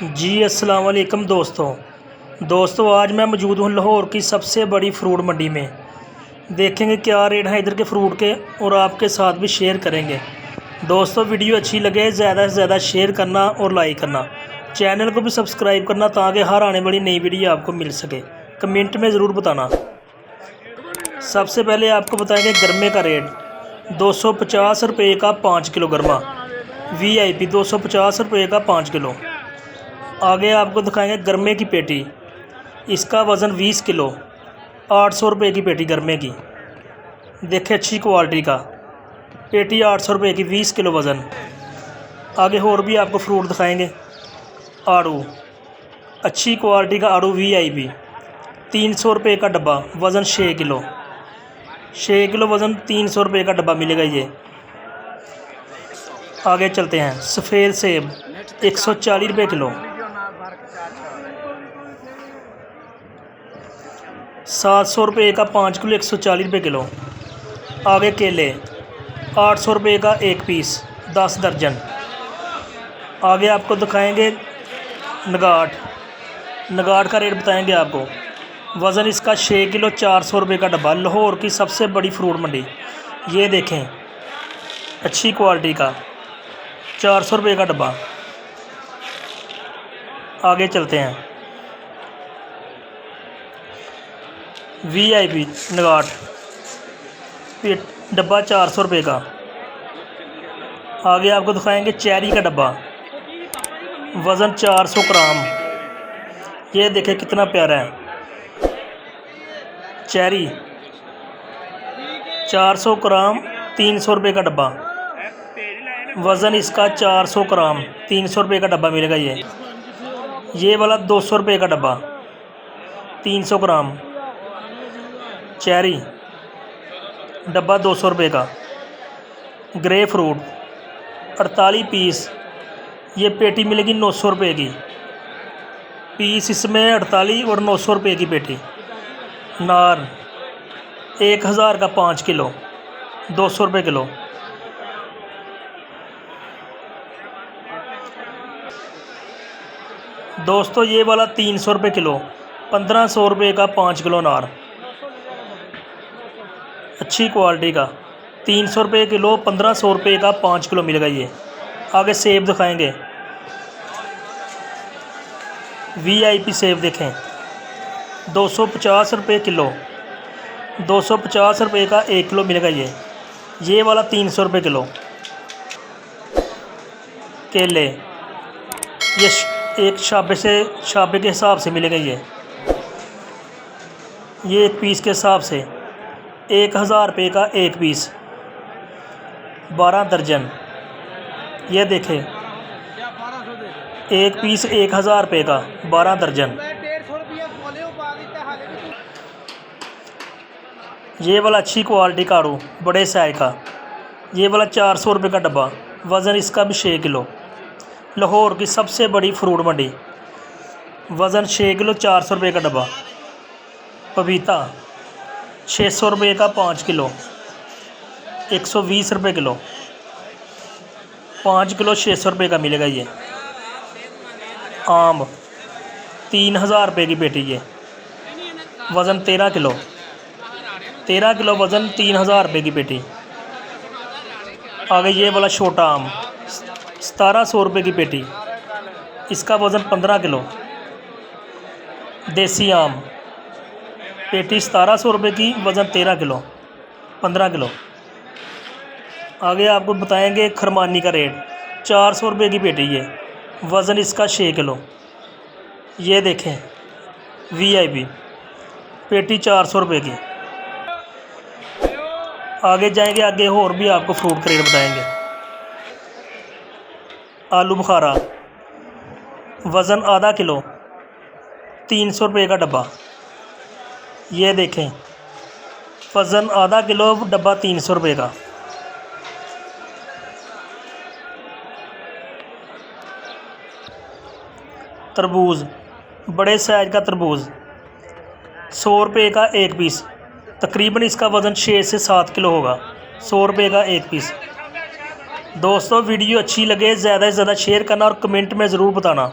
जी अस्सलाम वालेकुम दोस्तों आज मैं मौजूद हूँ लाहौर की सबसे बड़ी फ्रूट मंडी में। देखेंगे क्या रेट हैं इधर के फ्रूट के और आपके साथ भी शेयर करेंगे। दोस्तों वीडियो अच्छी लगे ज़्यादा से ज़्यादा शेयर करना और लाइक करना, चैनल को भी सब्सक्राइब करना ताकि हर आने वाली नई वीडियो आपको मिल सके। कमेंट में ज़रूर बताना। सबसे पहले आपको बताएंगे गरमे का रेट 250 रुपये का 5 किलो गरमा। VIP 250 रुपये का 5 किलो। आगे आपको दिखाएंगे गरमे की पेटी, इसका वज़न 20 किलो, 800 रुपये की पेटी गरमे की। देखें अच्छी क्वालिटी का पेटी 800 रुपये की, 20 किलो वज़न। आगे और भी आपको फ्रूट दिखाएंगे। आड़ू, अच्छी क्वालिटी का आड़ू VIP 300 रुपये का डब्बा, वज़न 6 किलो। 6 किलो वज़न 300 रुपये का डब्बा मिलेगा ये। आगे चलते हैं। सफ़ेद सेब 140 रुपये किलो। 700 रुपये का 5 किलो, 140 रुपये किलो। आगे केले 800 रुपये का 1 पीस, 10 दर्जन। आगे आपको दिखाएंगे नगाट का रेट बताएंगे आपको। वज़न इसका 6 किलो, 400 रुपये का डब्बा। लाहौर की सबसे बड़ी फ्रूट मंडी, ये देखें अच्छी क्वालिटी का 400 रुपये का डब्बा। आगे चलते हैं। VIP नगाट डब्बा 400 रुपये का। आगे आपको दिखाएंगे चेरी का डब्बा, वज़न 400 ग्राम। ये देखें कितना प्यारा है। चेरी 400 ग्राम, 300 रुपये का डब्बा। वज़न इसका 400 ग्राम, 300 रुपये का डब्बा मिलेगा ये वाला 200 रुपये का डब्बा, 300 ग्राम। चेरी डब्बा 200 रुपये का। ग्रे फ्रूट 48 पीस, ये पेटी मिलेगी 900 रुपये की। पीस इसमें 48 और 900 रुपये की पेटी। नार 1000 का 5 किलो, 200 रुपये किलो। दोस्तों ये वाला 300 रुपये किलो, 1500 रुपये का 5 किलो नार। अच्छी क्वालिटी का 300 रुपये किलो, 1500 रुपये का 5 किलो मिलेगा ये। आगे सेब दिखाएंगे। VIP सेब देखें 250 रुपये किलो, 250 रुपये का 1 किलो मिलेगा ये वाला 300 रुपये किलो। केले ये एक शाबे के हिसाब से मिलेगा ये एक पीस के हिसाब से 1000 रुपये का 1 पीस, 12 दर्जन। ये देखें एक पीस 1000 रुपये का, 12 दर्जन। ये वाला अच्छी क्वालिटी का आड़ू बड़े साइज का, ये वाला 400 रुपये का डब्बा। वज़न इसका भी 6 किलो। लाहौर की सबसे बड़ी फ्रूट मंडी, वज़न 6 किलो, 400 रुपये का डब्बा। पपीता 600 रुपये का 5 किलो, 120 रुपये किलो। 5 किलो 600 रुपये का मिलेगा ये। आम 3000 रुपये की पेटी ये, वज़न 13 किलो, 13 किलो वज़न, 3000 रुपये की पेटी। आगे ये वाला छोटा आम 1700 रुपये की पेटी, इसका वज़न 15 किलो। देसी आम पेटी 1700 रुपये की, वज़न 13 किलो, 15 किलो। आगे आपको बताएंगे खरमानी का रेट 400 रुपये की पेटी ये, वज़न इसका 6 किलो। ये देखें VIP पेटी 400 रुपये की। आगे जाएंगे, आगे और भी आपको फ्रूट का रेट बताएंगे। आलू बुखारा वज़न आधा किलो, 300 रुपये का डब्बा। ये देखें वज़न आधा किलो, डब्बा 300 रुपये का। तरबूज बड़े साइज का तरबूज 100 रुपये का 1 पीस, तकरीबन इसका वज़न 6 से 7 किलो होगा। 100 रुपये का 1 पीस। दोस्तों वीडियो अच्छी लगे ज़्यादा से ज़्यादा शेयर करना और कमेंट में ज़रूर बताना।